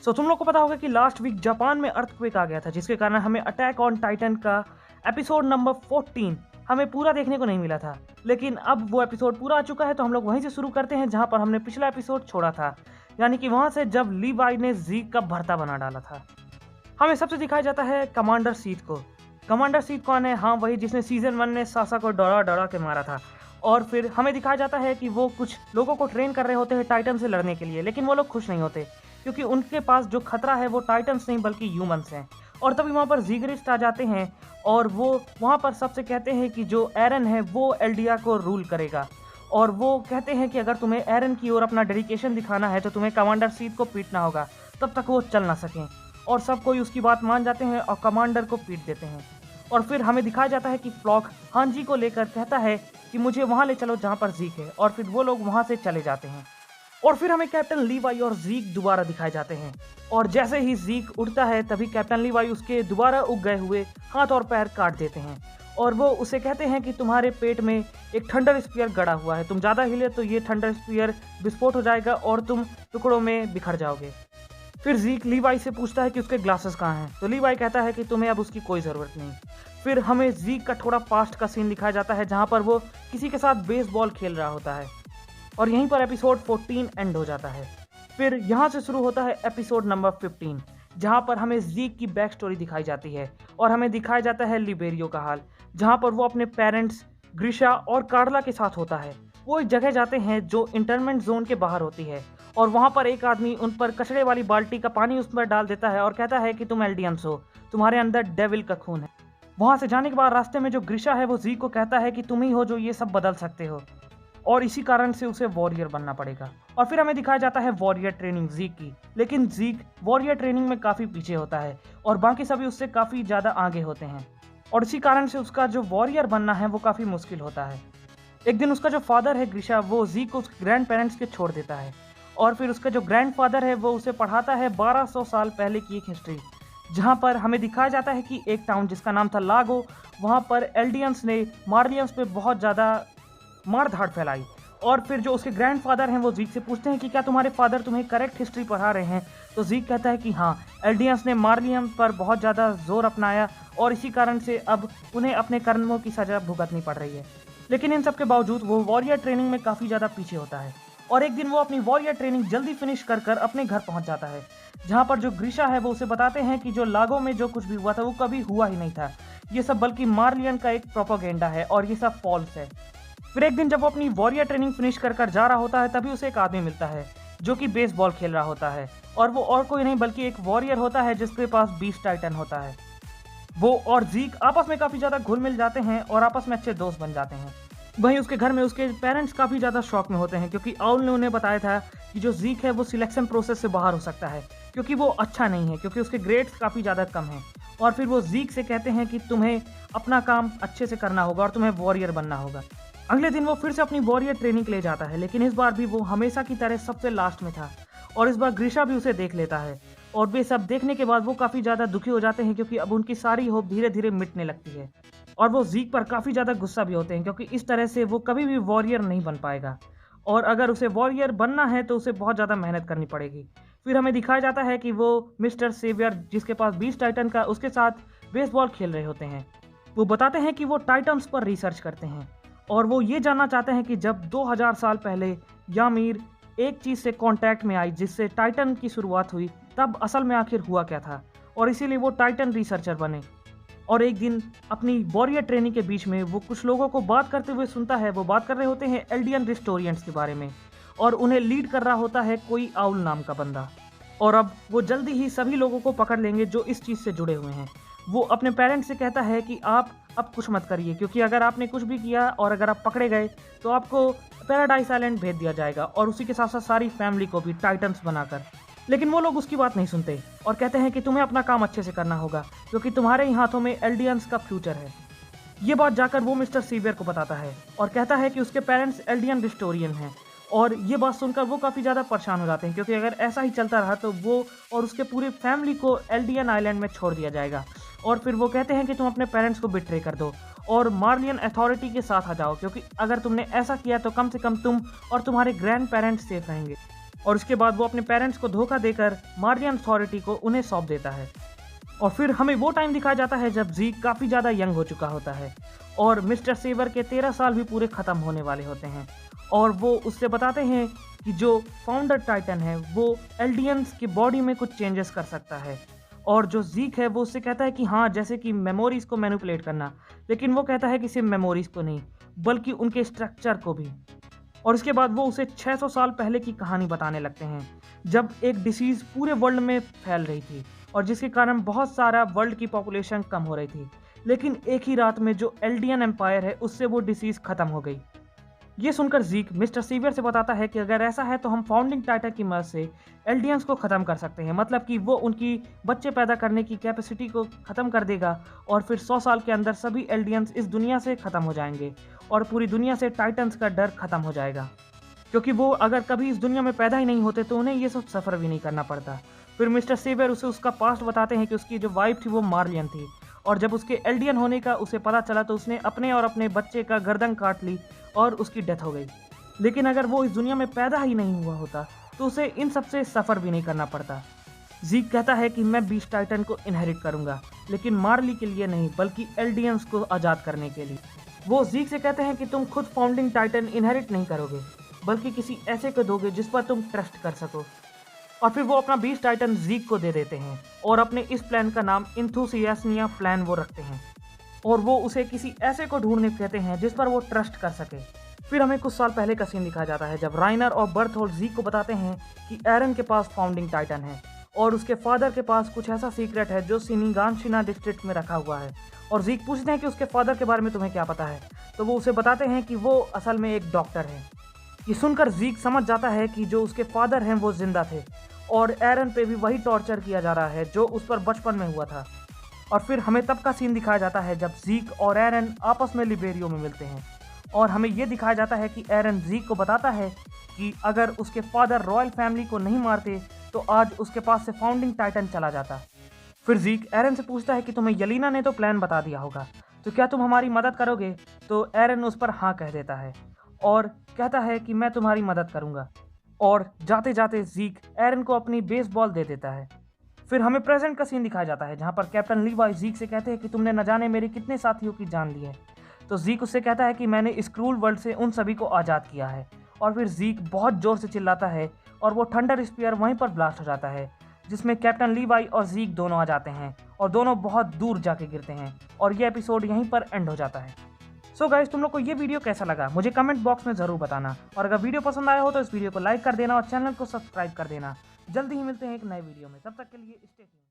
सो तुम लोग को पता होगा कि लास्ट वीक जापान में अर्थक्वेक आ गया था, जिसके कारण हमें अटैक ऑन टाइटन का एपिसोड नंबर 14 हमें पूरा देखने को नहीं मिला था। लेकिन अब वो एपिसोड पूरा आ चुका है, तो हम लोग वहीं से शुरू करते हैं जहां पर हमने पिछला एपिसोड छोड़ा था, यानी कि वहां से जब लीवाई ने ज़ीक का भर्ता बना डाला था। हमें सबसे दिखाया जाता है कमांडर सीथ को। कमांडर सीथ कौन है? हाँ, वही जिसने सीजन 1 में सासा को डरा डरा के मारा था। और फिर हमें दिखाया जाता है कि वो कुछ लोगों को ट्रेन कर रहे होते हैं टाइटन से लड़ने के लिए, लेकिन वो लोग खुश नहीं होते क्योंकि उनके पास जो खतरा है वो टाइटन्स नहीं बल्कि ह्यूमंस हैं। और तभी वहाँ पर ज़ीगरिस्ट आ जाते हैं और वो वहाँ पर सबसे कहते हैं कि जो एरन है वो एल्डिया को रूल करेगा। और वो कहते हैं कि अगर तुम्हें एरन की ओर अपना डेडिकेशन दिखाना है तो तुम्हें कमांडर सीथ को पीटना होगा, तब तक वो चल ना सकें। और सब कोई उसकी बात मान जाते हैं और कमांडर को पीट देते हैं। और फिर हमें दिखाया जाता है कि फ्लॉक हांजी को लेकर कहता है कि मुझे वहाँ ले चलो जहाँ पर ज़ीक है, और फिर वो लोग वहाँ से चले जाते हैं। और फिर हमें कैप्टन लीवाई और ज़ीक दोबारा दिखाए जाते हैं, और जैसे ही ज़ीक उड़ता है तभी कैप्टन लीवाई उसके दोबारा उग गए हुए हाथ और पैर काट देते हैं। और वो उसे कहते हैं कि तुम्हारे पेट में एक थंडर स्पीयर गड़ा हुआ है, तुम ज़्यादा हिले तो ये थंडर स्पीयर विस्फोट हो जाएगा और तुम टुकड़ों में बिखर जाओगे। फिर ज़ीक लीवाई से पूछता है कि उसके ग्लासेस कहाँ हैं, तो लीवाई कहता है कि तुम्हें अब उसकी कोई ज़रूरत नहीं। फिर हमें ज़ीक का थोड़ा पास्ट का सीन दिखाया जाता है जहाँ पर वो किसी के साथ बेसबॉल खेल रहा होता है, और यहीं पर एपिसोड 14 एंड हो जाता है। फिर यहाँ से शुरू होता है एपिसोड नंबर 15, जहाँ पर हमें ज़ीक की बैक स्टोरी दिखाई जाती है और हमें दिखाया जाता है लिबेरियो का हाल, जहाँ पर वो अपने पेरेंट्स ग्रिशा और कार्ला के साथ होता है। वो एक जगह जाते हैं जो इंटरमेंट जोन के बाहर होती है, और वहाँ पर एक आदमी उन पर कचड़े वाली बाल्टी का पानी उस पर डाल देता है और कहता है कि तुम एल्डियंस हो, तुम्हारे अंदर डेविल का खून है। वहाँ से जाने के बाद रास्ते में जो ग्रिशा है वो ज़ीक को कहता है कि तुम ही हो जो ये सब बदल सकते हो, और इसी कारण से उसे वॉरियर बनना पड़ेगा। और फिर हमें दिखाया जाता है वॉरियर ट्रेनिंग ज़ीक की, लेकिन ज़ीक वॉरियर ट्रेनिंग में काफ़ी पीछे होता है और बाकी सभी उससे काफ़ी ज़्यादा आगे होते हैं, और इसी कारण से उसका जो वॉरियर बनना है वो काफ़ी मुश्किल होता है। एक दिन उसका जो फादर है ग्रिशा, वो ज़ीक को उसके ग्रैंड पेरेंट्स के छोड़ देता है, और फिर उसका जो ग्रैंड फादर है वो उसे पढ़ाता है 1200 साल पहले की एक हिस्ट्री, जहाँ पर हमें दिखाया जाता है कि एक टाउन जिसका नाम था लागो, वहाँ पर एल्डियंस ने मार्लियंस पे बहुत ज़्यादा मार धाड़ फैलाई। और फिर जो उसके ग्रैंड फादर हैं वो ज़ीक से पूछते हैं कि क्या तुम्हारे फादर तुम्हें करेक्ट हिस्ट्री पढ़ा रहे हैं, तो ज़ीक कहता है कि हाँ, एल्डियंस ने मार्लियम पर बहुत ज़्यादा जोर अपनाया और इसी कारण से अब उन्हें अपने कर्मों की सज़ा भुगतनी पड़ रही है। लेकिन इन सब के बावजूद वो वॉरियर ट्रेनिंग में काफ़ी ज़्यादा पीछे होता है, और एक दिन वो अपनी वॉरियर ट्रेनिंग जल्दी फिनिश कर कर अपने घर पहुंच जाता है, जहां पर जो ग्रिशा है वो उसे बताते हैं कि जो लागो में जो कुछ भी हुआ था वो कभी हुआ ही नहीं था, ये सब बल्कि मार्लियन का एक प्रोपेगेंडा है और ये सब फॉल्स है। फिर एक दिन जब वो अपनी वॉरियर ट्रेनिंग फिनिश कर कर जा रहा होता है तभी उसे एक आदमी मिलता है जो कि बेसबॉल खेल रहा होता है, और वो और कोई नहीं बल्कि एक वॉरियर होता है जिसके पास 20 टाइटन होता है। वो और ज़ीक आपस में काफ़ी ज़्यादा घुल मिल जाते हैं और आपस में अच्छे दोस्त बन जाते हैं। वहीं उसके घर में उसके पेरेंट्स काफ़ी ज़्यादा शॉक में होते हैं क्योंकि आउल ने उन्हें बताया था कि जो ज़ीक है वो सिलेक्शन प्रोसेस से बाहर हो सकता है क्योंकि वो अच्छा नहीं है, क्योंकि उसके ग्रेड्स काफ़ी ज़्यादा कम हैं। और फिर वो ज़ीक से कहते हैं कि तुम्हें अपना काम अच्छे से करना होगा और तुम्हें वॉरियर बनना होगा। अगले दिन वो फिर से अपनी वॉरियर ट्रेनिंग के लिए जाता है, लेकिन इस बार भी वो हमेशा की तरह सबसे लास्ट में था, और इस बार ग्रिशा भी उसे देख लेता है। और वे सब देखने के बाद वो काफ़ी ज़्यादा दुखी हो जाते हैं क्योंकि अब उनकी सारी होप धीरे धीरे मिटने लगती है, और वो ज़ीक पर काफ़ी ज़्यादा गुस्सा भी होते हैं क्योंकि इस तरह से वो कभी भी वॉरियर नहीं बन पाएगा, और अगर उसे वॉरियर बनना है तो उसे बहुत ज़्यादा मेहनत करनी पड़ेगी। फिर हमें दिखाया जाता है कि वो मिस्टर सेवियर जिसके पास 20 टाइटन का उसके साथ बेसबॉल खेल रहे होते हैं। वो बताते हैं कि वो टाइटन्स पर रिसर्च करते हैं, और वो ये जानना चाहते हैं कि जब 2000 साल पहले यामीर एक चीज़ से कांटेक्ट में आई जिससे टाइटन की शुरुआत हुई, तब असल में आखिर हुआ क्या था, और इसीलिए वो टाइटन रिसर्चर बने। और एक दिन अपनी वॉरियर ट्रेनिंग के बीच में वो कुछ लोगों को बात करते हुए सुनता है। वो बात कर रहे होते हैं एल्डियन रिस्टोरियंट्स के बारे में, और उन्हें लीड कर रहा होता है कोई आउल नाम का बंदा, और अब वो जल्दी ही सभी लोगों को पकड़ लेंगे जो इस चीज़ से जुड़े हुए हैं। वो अपने पेरेंट्स से कहता है कि आप अब कुछ मत करिए, क्योंकि अगर आपने कुछ भी किया और अगर आप पकड़े गए तो आपको पैराडाइज आइलैंड भेज दिया जाएगा, और उसी के साथ साथ सारी फैमिली को भी टाइटन्स बनाकर। लेकिन वो लोग उसकी बात नहीं सुनते और कहते हैं कि तुम्हें अपना काम अच्छे से करना होगा क्योंकि तुम्हारे ही हाथों में एल्डियंस का फ्यूचर है। ये बात जाकर वो मिस्टर सीवियर को बताता है और कहता है कि उसके पेरेंट्स एल्डियन रिस्टोरियन हैं, और ये बात सुनकर वो काफ़ी ज़्यादा परेशान हो जाते हैं क्योंकि अगर ऐसा ही चलता रहा तो वो और उसके पूरी फैमिली को एल्डियन आइलैंड में छोड़ दिया जाएगा। और फिर वो कहते हैं कि तुम अपने पेरेंट्स को बिट्रे कर दो और मार्लियन अथॉरिटी के साथ आ जाओ, क्योंकि अगर तुमने ऐसा किया तो कम से कम तुम और तुम्हारे ग्रैंड पेरेंट्स सेफ रहेंगे। और उसके बाद वो अपने पेरेंट्स को धोखा देकर मार्लियन अथॉरिटी को उन्हें सौंप देता है। और फिर हमें वो टाइम दिखाया जाता है जब ज़ीक काफ़ी ज़्यादा यंग हो चुका होता है और मिस्टर सेवर के 13 साल भी पूरे ख़त्म होने वाले होते हैं। और वो उससे बताते हैं कि जो फाउंडर टाइटन है वो एल्डियंस की बॉडी में कुछ चेंजेस कर सकता है। और जो ज़ीक है वो उससे कहता है कि हाँ, जैसे कि मेमोरीज़ को मैनिपुलेट करना, लेकिन वो कहता है कि सिर्फ मेमोरीज़ को नहीं बल्कि उनके स्ट्रक्चर को भी। और इसके बाद वो उसे 600 साल पहले की कहानी बताने लगते हैं जब एक डिसीज़ पूरे वर्ल्ड में फैल रही थी और जिसके कारण बहुत सारा वर्ल्ड की पॉपुलेशन कम हो रही थी। लेकिन एक ही रात में जो एल्डियन एम्पायर है उससे वो डिसीज़ ख़त्म हो गई। ये सुनकर ज़ीक मिस्टर सीवियर से बताता है कि अगर ऐसा है तो हम फाउंडिंग टाइटन की मदद से एल्डियंस को ख़त्म कर सकते हैं, मतलब कि वो उनकी बच्चे पैदा करने की कैपेसिटी को ख़त्म कर देगा और फिर 100 साल के अंदर सभी एल्डियंस इस दुनिया से ख़त्म हो जाएंगे और पूरी दुनिया से टाइटन्स का डर ख़त्म हो जाएगा, क्योंकि वो अगर कभी इस दुनिया में पैदा ही नहीं होते तो उन्हें ये सब सफ़र भी नहीं करना पड़ता। फिर मिस्टर सेवियर उसे उसका पास्ट बताते हैं कि उसकी जो वाइफ थी वो मार्लियन थी और जब उसके एल्डियन होने का उसे पता चला तो उसने अपने और अपने बच्चे का गर्दन काट ली और उसकी डेथ हो गई। लेकिन अगर वो इस दुनिया में पैदा ही नहीं हुआ होता तो उसे इन सब से सफ़र भी नहीं करना पड़ता। ज़ीक कहता है कि मैं बीस्ट टाइटन को इनहेरिट करूंगा, लेकिन मार्ली के लिए नहीं बल्कि एल्डियंस को आज़ाद करने के लिए। वो ज़ीक से कहते हैं कि तुम खुद फाउंडिंग टाइटन इनहेरिट नहीं करोगे बल्कि किसी ऐसे को दोगे जिस पर तुम ट्रस्ट कर सको। और फिर वो अपना बीस्ट टाइटन ज़ीक को दे देते हैं और अपने इस प्लान का नाम इंथुसियास्मिया प्लान वो रखते हैं और वो उसे किसी ऐसे को ढूंढने कहते हैं जिस पर वो ट्रस्ट कर सके। फिर हमें कुछ साल पहले का सीन दिखाया जाता है जब राइनर और बर्थोल्ड ज़ीक को बताते हैं कि एरन के पास फाउंडिंग टाइटन है और उसके फादर के पास कुछ ऐसा सीक्रेट है जो सिनिगानशिना डिस्ट्रिक्ट में रखा हुआ है। और ज़ीक पूछते हैं कि उसके फादर के बारे में तुम्हें क्या पता है, तो वो उसे बताते हैं कि वो असल में एक डॉक्टर है। ये सुनकर ज़ीक समझ जाता है कि जो उसके फादर हैं वो जिंदा थे और एरन पे भी वही टॉर्चर किया जा रहा है जो उस पर बचपन में हुआ था। और फिर हमें तब का सीन दिखाया जाता है जब ज़ीक और एरन आपस में लिबेरियो में मिलते हैं और हमें ये दिखाया जाता है कि एरन ज़ीक को बताता है कि अगर उसके फादर रॉयल फैमिली को नहीं मारते तो आज उसके पास से फाउंडिंग टाइटन चला जाता। फिर ज़ीक एरन से पूछता है कि तुम्हें यलीना ने तो प्लान बता दिया होगा, तो क्या तुम हमारी मदद करोगे? तो एरन उस पर हाँ कह देता है और कहता है कि मैं तुम्हारी मदद करूंगा। और जाते जाते ज़ीक एरन को अपनी बेसबॉल दे देता है। फिर हमें प्रेजेंट का सीन दिखाया जाता है जहां पर कैप्टन लीवाई ज़ीक से कहते हैं कि तुमने न जाने मेरे कितने साथियों की जान ली है। तो ज़ीक उससे कहता है कि मैंने इस क्रूल वर्ल्ड से उन सभी को आज़ाद किया है। और फिर ज़ीक बहुत ज़ोर से चिल्लाता है और वो थंडर स्पीयर वहीं पर ब्लास्ट हो जाता है जिसमें कैप्टन लीवाई और ज़ीक दोनों आ जाते हैं और दोनों बहुत दूर जाके गिरते हैं और ये एपिसोड यहीं पर एंड हो जाता है। सो गाइस, तुम लोग को ये वीडियो कैसा लगा मुझे कमेंट बॉक्स में ज़रूर बताना और अगर वीडियो पसंद आया हो तो इस वीडियो को लाइक कर देना और चैनल को सब्सक्राइब कर देना। जल्दी ही मिलते हैं एक नए वीडियो में, तब तक के लिए स्टे ट्यून्ड।